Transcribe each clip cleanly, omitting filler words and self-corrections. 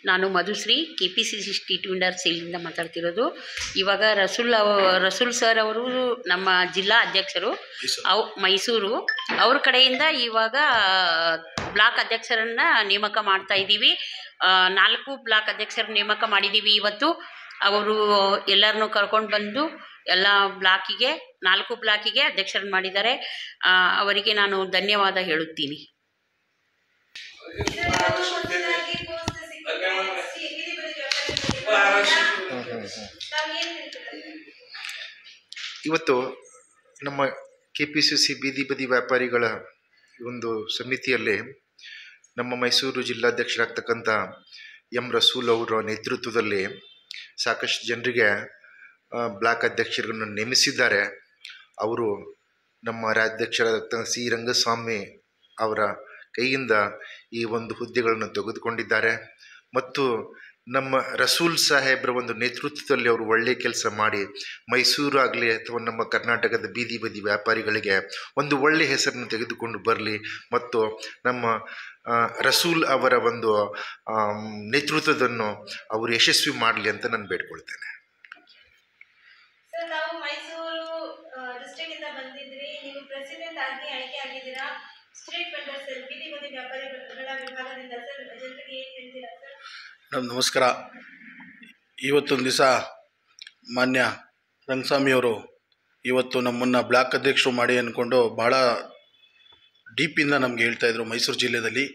ನಾನು Madhushree KPCC street vendor ಸೇಲಿಂದ ಮಾತಾಡ್ತಿರೋದು. ಇವಾಗ ರಸೂಲ್ ಸರ್ ಅವರು ನಮ್ಮ ಜಿಲ್ಲಾ ಅಧ್ಯಕ್ಷರು ಮೈಸೂರು, ಅವ್ರ ಕಡೆಯಿಂದ ಇವಾಗ ಬ್ಲಾಕ್ ಅಧ್ಯಕ್ಷರನ್ನು ನೇಮಕ ಮಾಡ್ತಾ ಇದ್ದೀವಿ. 4 ಬ್ಲಾಕ್ ಅಧ್ಯಕ್ಷರ ನೇಮಕ ಮಾಡಿದ್ದೀವಿ ಇವತ್ತು. ಅವರು ಎಲ್ಲರನ್ನೂ ಕರ್ಕೊಂಡು ಬಂದು ಎಲ್ಲ ಬ್ಲಾಕಿಗೆ 4 ಬ್ಲಾಕಿಗೆ ಅಧ್ಯಕ್ಷರನ್ನು ಮಾಡಿದ್ದಾರೆ. ಅವರಿಗೆ ನಾನು ಧನ್ಯವಾದ ಹೇಳುತ್ತೀನಿ. ಇವತ್ತು ನಮ್ಮ KPCC ಬೀದಿ ಬದಿ ವ್ಯಾಪಾರಿಗಳ ಒಂದು ಸಮಿತಿಯಲ್ಲಿ ನಮ್ಮ ಮೈಸೂರು ಜಿಲ್ಲಾಧ್ಯಕ್ಷರಾಗ್ತಕ್ಕಂಥ ಎಂ ರಸೂಲ್ ಅವರ ನೇತೃತ್ವದಲ್ಲಿ ಸಾಕಷ್ಟು ಜನರಿಗೆ ಬ್ಲಾಕ್ ಅಧ್ಯಕ್ಷರನ್ನು ನೇಮಿಸಿದ್ದಾರೆ. ಅವರು ನಮ್ಮ ರಾಜ್ಯಾಧ್ಯಕ್ಷರಾದ ಸಿ ರಂಗಸ್ವಾಮಿ ಅವರ ಕೈಯಿಂದ ಈ ಒಂದು ಹುದ್ದೆಗಳನ್ನು ತೆಗೆದುಕೊಂಡಿದ್ದಾರೆ. ಮತ್ತು ನಮ್ಮ ರಸೂಲ್ ಸಾಹೇಬ್ರ ಒಂದು ನೇತೃತ್ವದಲ್ಲಿ ಅವರು ಒಳ್ಳೆಯ ಕೆಲಸ ಮಾಡಿ ಮೈಸೂರು ಆಗಲಿ ಅಥವಾ ನಮ್ಮ ಕರ್ನಾಟಕದ ಬೀದಿ ಬದಿ ವ್ಯಾಪಾರಿಗಳಿಗೆ ಒಂದು ಒಳ್ಳೆಯ ಹೆಸರನ್ನು ತೆಗೆದುಕೊಂಡು ಬರಲಿ ಮತ್ತು ನಮ್ಮ ರಸೂಲ್ ಅವರ ಒಂದು ನೇತೃತ್ವವನ್ನು ಅವರು ಯಶಸ್ವಿ ಮಾಡಲಿ ಅಂತ ನಾನು ಬೇಡ್ಕೊಳ್ತೇನೆ. ಸರ್, ನಾವು ಮೈಸೂರು ಡಿಸ್ಟ್ರಿಕ್ಟ್ ಇಂದ ಬಂದಿದ್ರಿ. ನೀವು ಪ್ರೆಸಿಡೆಂಟ್ ಆಗಿ ಆಯ್ಕೆ ಆಗಿದ್ದೀರಾ ಸ್ಟ್ರೀಟ್ ವೆಂಡರ್ಸ್ ಬೀದಿ ಬದಿ ವ್ಯಾಪಾರಿಗಳ ವಿಭಾಗದಿಂದ. ಸರ್, ಜನರಿಗೆ ಏನು ಹೇಳ್ತೀರಾ ಸರ್? ನಮಸ್ಕಾರ. ಇವತ್ತೊಂದು ದಿವಸ ಮಾನ್ಯ ರಂಗಸ್ವಾಮಿಯವರು ಇವತ್ತು ನಮ್ಮನ್ನು ಬ್ಲಾಕ್ ಅಧ್ಯಕ್ಷರು ಮಾಡಿ ಅಂದ್ಕೊಂಡು ಭಾಳ ಡೀಪಿಂದ ನಮಗೆ ಹೇಳ್ತಾಯಿದ್ರು. ಮೈಸೂರು ಜಿಲ್ಲೆಯಲ್ಲಿ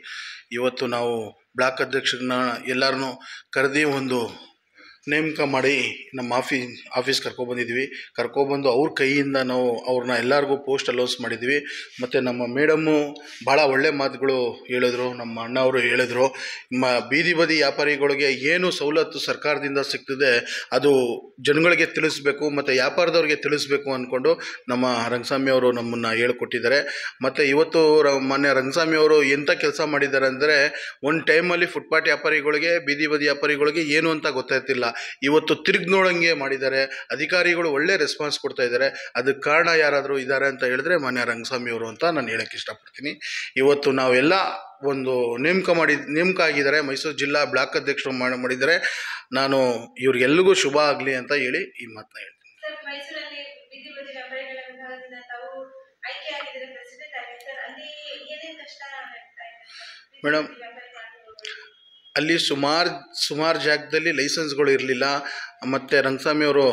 ಇವತ್ತು ನಾವು ಬ್ಲಾಕ್ ಅಧ್ಯಕ್ಷರನ್ನ ಎಲ್ಲರನ್ನೂ ಕರೆದಿ ಒಂದು ನೇಮಕ ಮಾಡಿ ನಮ್ಮ ಆಫೀಸ್ ಕರ್ಕೊಬಂದಿದ್ವಿ. ಕರ್ಕೊಬಂದು ಅವ್ರ ಕೈಯಿಂದ ನಾವು ಅವ್ರನ್ನ ಎಲ್ಲರಿಗೂ ಪೋಸ್ಟ್ ಅಲೌನ್ಸ್ ಮಾಡಿದ್ವಿ. ಮತ್ತು ನಮ್ಮ ಮೇಡಮ್ಮು ಭಾಳ ಒಳ್ಳೆ ಮಾತುಗಳು ಹೇಳಿದ್ರು. ನಮ್ಮ ಅಣ್ಣವರು ಹೇಳಿದ್ರು, ಬೀದಿ ಬದಿ ವ್ಯಾಪಾರಿಗಳಿಗೆ ಏನು ಸವಲತ್ತು ಸರ್ಕಾರದಿಂದ ಸಿಗ್ತದೆ ಅದು ಜನಗಳಿಗೆ ತಿಳಿಸ್ಬೇಕು ಮತ್ತು ವ್ಯಾಪಾರದವ್ರಿಗೆ ತಿಳಿಸ್ಬೇಕು ಅಂದ್ಕೊಂಡು ನಮ್ಮ ರಂಗಸ್ವಾಮಿಯವರು ನಮ್ಮನ್ನು ಹೇಳ್ಕೊಟ್ಟಿದ್ದಾರೆ. ಮತ್ತು ಇವತ್ತು ಮಾನ್ಯ ರಂಗಸ್ವಾಮಿಯವರು ಎಂಥ ಕೆಲಸ ಮಾಡಿದ್ದಾರೆ ಅಂದರೆ, ಒಂದು ಟೈಮಲ್ಲಿ ಫುಟ್ಪಾತ್ ವ್ಯಾಪಾರಿಗಳಿಗೆ ಬೀದಿ ಬದಿ ವ್ಯಾಪಾರಿಗಳಿಗೆ ಏನು ಅಂತ ಗೊತ್ತಾಗ್ತಿಲ್ಲ. ಇವತ್ತು ತಿರುಗಿ ನೋಡಂಗೆ ಮಾಡಿದ್ದಾರೆ. ಅಧಿಕಾರಿಗಳು ಒಳ್ಳೆ ರೆಸ್ಪಾನ್ಸ್ ಕೊಡ್ತಾ ಇದ್ದಾರೆ. ಅದಕ್ಕೆ ಕಾರಣ ಯಾರಾದರೂ ಇದ್ದಾರೆ ಅಂತ ಹೇಳಿದ್ರೆ ಮಾನ್ಯ ರಂಗಸ್ವಾಮಿಯವರು ಅಂತ ನಾನು ಹೇಳೋಕ್ಕೆ ಇಷ್ಟಪಡ್ತೀನಿ. ಇವತ್ತು ನಾವೆಲ್ಲ ಒಂದು ನೇಮಕ ಆಗಿದ್ದಾರೆ. ಮೈಸೂರು ಜಿಲ್ಲಾ ಬ್ಲಾಕ್ ಅಧ್ಯಕ್ಷರು ಮಾಡಿದ್ದಾರೆ. ನಾನು ಇವ್ರಿಗೆಲ್ರಿಗೂ ಶುಭ ಆಗಲಿ ಅಂತ ಹೇಳಿ ಈ ಮಾತನ್ನ ಹೇಳ್ತೀನಿ. ಮೇಡಮ್, ಅಲ್ಲಿ ಸುಮಾರು ಜಾಗದಲ್ಲಿ ಲೈಸೆನ್ಸ್ಗಳು ಇರಲಿಲ್ಲ. ಮತ್ತು ರಂಗಸ್ವಾಮಿಯವರು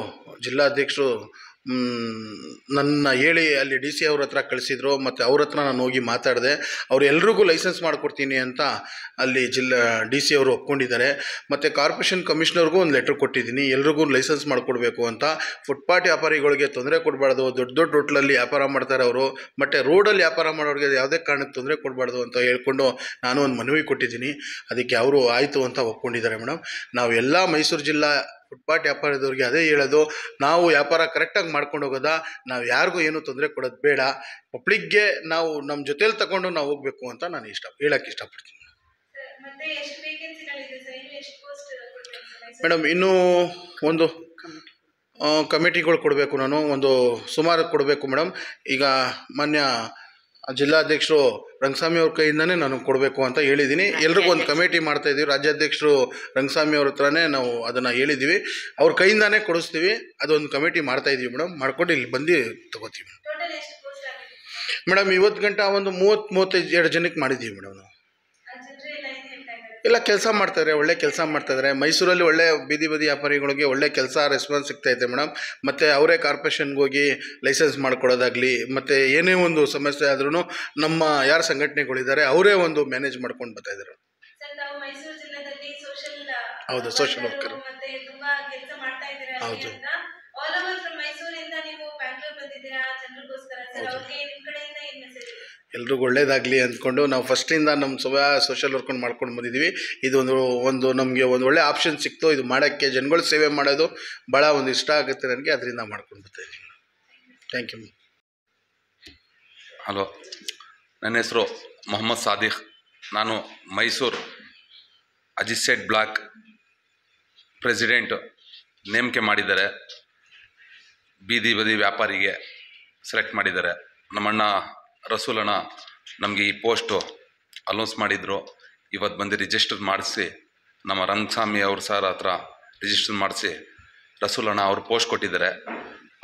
ಜಿಲ್ಲಾಧ್ಯಕ್ಷರು ನನ್ನ ಹೇಳಿ ಅಲ್ಲಿ DC ಅವ್ರ ಹತ್ರ ಕಳಿಸಿದ್ರು. ಮತ್ತು ಅವ್ರ ಹತ್ರ ನಾನು ಹೋಗಿ ಮಾತಾಡಿದೆ. ಅವ್ರು ಎಲ್ರಿಗೂ ಲೈಸೆನ್ಸ್ ಮಾಡಿಕೊಡ್ತೀನಿ ಅಂತ ಅಲ್ಲಿ DC ಅವರು ಒಪ್ಕೊಂಡಿದ್ದಾರೆ. ಮತ್ತು ಕಾರ್ಪೊರೇಷನ್ ಕಮಿಷನರ್ಗೂ ಒಂದು ಲೆಟ್ರ್ ಕೊಟ್ಟಿದ್ದೀನಿ, ಎಲ್ರಿಗೂ ಲೈಸೆನ್ಸ್ ಮಾಡಿಕೊಡ್ಬೇಕು ಅಂತ. ಫುಟ್ಪಾತ್ ವ್ಯಾಪಾರಿಗಳಿಗೆ ತೊಂದರೆ ಕೊಡಬಾರ್ದು, ದೊಡ್ಡ ಹೋಟ್ಲಲ್ಲಿ ವ್ಯಾಪಾರ ಮಾಡ್ತಾರೆ ಅವರು, ಮತ್ತು ರೋಡಲ್ಲಿ ವ್ಯಾಪಾರ ಮಾಡೋರಿಗೆ ಯಾವುದೇ ಕಾರಣಕ್ಕೆ ತೊಂದರೆ ಕೊಡಬಾರ್ದು ಅಂತ ಹೇಳ್ಕೊಂಡು ನಾನು ಒಂದು ಮನವಿ ಕೊಟ್ಟಿದ್ದೀನಿ. ಅದಕ್ಕೆ ಅವರು ಆಯಿತು ಅಂತ ಒಪ್ಕೊಂಡಿದ್ದಾರೆ. ಮೇಡಮ್, ನಾವೆಲ್ಲ ಮೈಸೂರು ಜಿಲ್ಲಾ ಫುಟ್ಪಾತ್ ವ್ಯಾಪಾರದವ್ರಿಗೆ ಅದೇ ಹೇಳೋದು, ನಾವು ವ್ಯಾಪಾರ ಕರೆಕ್ಟಾಗಿ ಮಾಡ್ಕೊಂಡು ಹೋಗೋದಾ, ನಾವು ಯಾರಿಗೂ ಏನೂ ತೊಂದರೆ ಕೊಡೋದು ಬೇಡ, ಪಬ್ಲಿಕ್ಗೆ ನಾವು ನಮ್ಮ ಜೊತೇಲಿ ತಗೊಂಡು ನಾವು ಹೋಗಬೇಕು ಅಂತ ನಾನು ಹೇಳೋಕ್ಕೆ ಇಷ್ಟಪಡ್ತೀನಿ. ಮೇಡಮ್, ಇನ್ನೂ ಒಂದು ಕಮಿಟಿಗಳು ಕೊಡಬೇಕು. ನಾನು ಒಂದು ಸುಮಾರು ಕೊಡಬೇಕು ಮೇಡಮ್. ಈಗ ಮಾನ್ಯ ಜಿಲ್ಲಾಧ್ಯಕ್ಷರು ರಂಗಸ್ವಾಮಿ ಅವ್ರ ಕೈಯಿಂದನೇ ನಾನು ಕೊಡಬೇಕು ಅಂತ ಹೇಳಿದ್ದೀನಿ. ಎಲ್ರಿಗೂ ಒಂದು ಕಮಿಟಿ ಮಾಡ್ತಾಯಿದ್ದೀವಿ. ರಾಜ್ಯಾಧ್ಯಕ್ಷರು ರಂಗಸ್ವಾಮಿ ಅವ್ರ ಹತ್ರನೇ ನಾವು ಅದನ್ನು ಹೇಳಿದ್ದೀವಿ. ಅವ್ರ ಕೈಯಿಂದಾನೇ ಕೊಡಿಸ್ತೀವಿ. ಅದೊಂದು ಕಮಿಟಿ ಮಾಡ್ತಾಯಿದ್ದೀವಿ ಮೇಡಮ್. ಮಾಡ್ಕೊಂಡು ಇಲ್ಲಿ ಬಂದು ತೊಗೋತೀವಿ ಮೇಡಮ್. ಇವತ್ತು ಗಂಟ ಒಂದು 30-32 ಜನಕ್ಕೆ ಮಾಡಿದ್ದೀವಿ ಮೇಡಮ್. ನಾವು ಎಲ್ಲ ಕೆಲಸ ಮಾಡ್ತಾಯಿದ್ದಾರೆ, ಒಳ್ಳೆ ಕೆಲಸ ಮಾಡ್ತಾಯಿದ್ದಾರೆ. ಮೈಸೂರಲ್ಲಿ ಒಳ್ಳೆ ಬೀದಿ ಬದಿ ವ್ಯಾಪಾರಿಗಳಿಗೆ ಒಳ್ಳೆ ಕೆಲಸ ರೆಸ್ಪಾನ್ಸ್ ಸಿಗ್ತಾಯಿದೆ ಮೇಡಮ್. ಮತ್ತು ಅವರೇ ಕಾರ್ಪೊರೇಷನ್ಗೆ ಹೋಗಿ ಲೈಸೆನ್ಸ್ ಮಾಡ್ಕೊಡೋದಾಗಲಿ, ಮತ್ತು ಏನೇ ಒಂದು ಸಮಸ್ಯೆ ಆದ್ರೂ ನಮ್ಮ ಯಾರು ಸಂಘಟನೆಗಳಿದ್ದಾರೆ ಅವರೇ ಒಂದು ಮ್ಯಾನೇಜ್ ಮಾಡ್ಕೊಂಡು ಬರ್ತಾಯಿದ್ದಾರೆ. ಹೌದು, ಸೋಷಿಯಲ್ ವರ್ಕರ್. ಹೌದು, ಎಲ್ರಿಗೂ ಒಳ್ಳೇದಾಗಲಿ ಅಂದ್ಕೊಂಡು ನಾವು ಫಸ್ಟಿಂದ ನಮ್ಮ ಸೋಷಿಯಲ್ ವರ್ಕ್ ಮಾಡ್ಕೊಂಡು ಬಂದಿದ್ದೀವಿ. ಇದೊಂದು ನಮಗೆ ಒಂದು ಒಳ್ಳೆ ಆಪ್ಷನ್ ಸಿಕ್ತು. ಇದು ಮಾಡೋಕ್ಕೆ ಜನಗಳ ಸೇವೆ ಮಾಡೋದು ಭಾಳ ಒಂದು ಇಷ್ಟ ಆಗುತ್ತೆ ನನಗೆ. ಅದರಿಂದ ಮಾಡ್ಕೊಂಡು ಬರ್ತಾಯಿದ್ದೀನಿ. Thank you. ಹಲೋ, ನನ್ನ ಹೆಸರು ಮೊಹಮ್ಮದ್ ಸಾದಿಕ್. ನಾನು ಮೈಸೂರು ಅಜಿಸೆಟ್ ಬ್ಲಾಕ್ ಪ್ರೆಸಿಡೆಂಟ್ ನೇಮಕೆ ಮಾಡಿದ್ದಾರೆ. ಬೀದಿ ಬದಿ ವ್ಯಾಪಾರಿಗೆ ಸೆಲೆಕ್ಟ್ ಮಾಡಿದ್ದಾರೆ. ನಮ್ಮಣ್ಣ ರಸೂಲಣ್ಣ ನಮಗೆ ಈ ಪೋಸ್ಟು ಅನೌನ್ಸ್ ಮಾಡಿದರು. ಇವತ್ತು ಬಂದು ರಿಜಿಸ್ಟರ್ ಮಾಡಿಸಿ ನಮ್ಮ ರಂಗಸ್ವಾಮಿ ಅವ್ರ ಸರ್ ಹತ್ರ ರಿಜಿಸ್ಟರ್ ಮಾಡಿಸಿ ರಸೂಲ್ ಅಣ್ಣ ಅವ್ರು ಪೋಸ್ಟ್ ಕೊಟ್ಟಿದ್ದಾರೆ.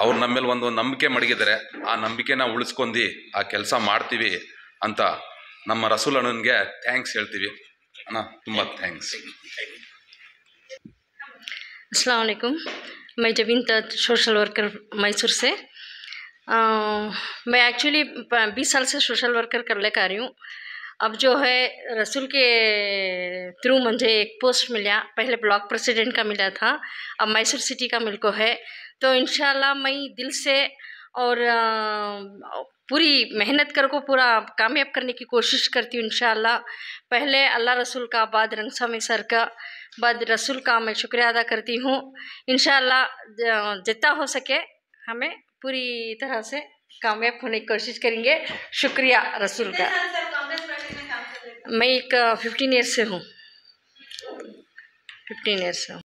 ಅವ್ರು ನಮ್ಮ ಮೇಲೆ ಒಂದು ನಂಬಿಕೆ ಮಡಗಿದ್ದಾರೆ. ಆ ನಂಬಿಕೆನ ಉಳಿಸ್ಕೊಂಡು ಆ ಕೆಲಸ ಮಾಡ್ತೀವಿ ಅಂತ ನಮ್ಮ ರಸೂಲ್ ಅಣ್ಣನಿಗೆ ಥ್ಯಾಂಕ್ಸ್ ಹೇಳ್ತೀವಿ. ಅಣ್ಣ ತುಂಬ ಥ್ಯಾಂಕ್ಸ್. अस्सलाम वालेकुम। मैं जबीन तज सोशल वर्कर मैसूर से। मैं एक्चुअली 20 साल से सोशल वर्कर कर लेकर आ रही हूँ। अब जो है रसूल के थ्रू मुझे एक पोस्ट मिला, पहले ब्लॉक प्रेसिडेंट का मिला था, अब मैसूर सिटी का मेरे को है। तो इंशाल्लाह मैं दिल से और पूरी मेहनत कर को पूरा कामयाब करने की कोशिश करती हूँ इंशाल्लाह। पहले अल्लाह रसूल का, बाद रंगस्वामी सर का, बाद रसूल का मैं शुक्रिया अदा करती हूँ। इंशाल्लाह जितना हो सके हमें पूरी तरह से कामयाब होने की कोशिश करेंगे। शुक्रिया रसूल का। कितने साल से आप कांग्रेस पार्टी में काम कर रहे थे? मैं एक 15 ईयर्स से हूँ, 15 ईयर्स से हूँ।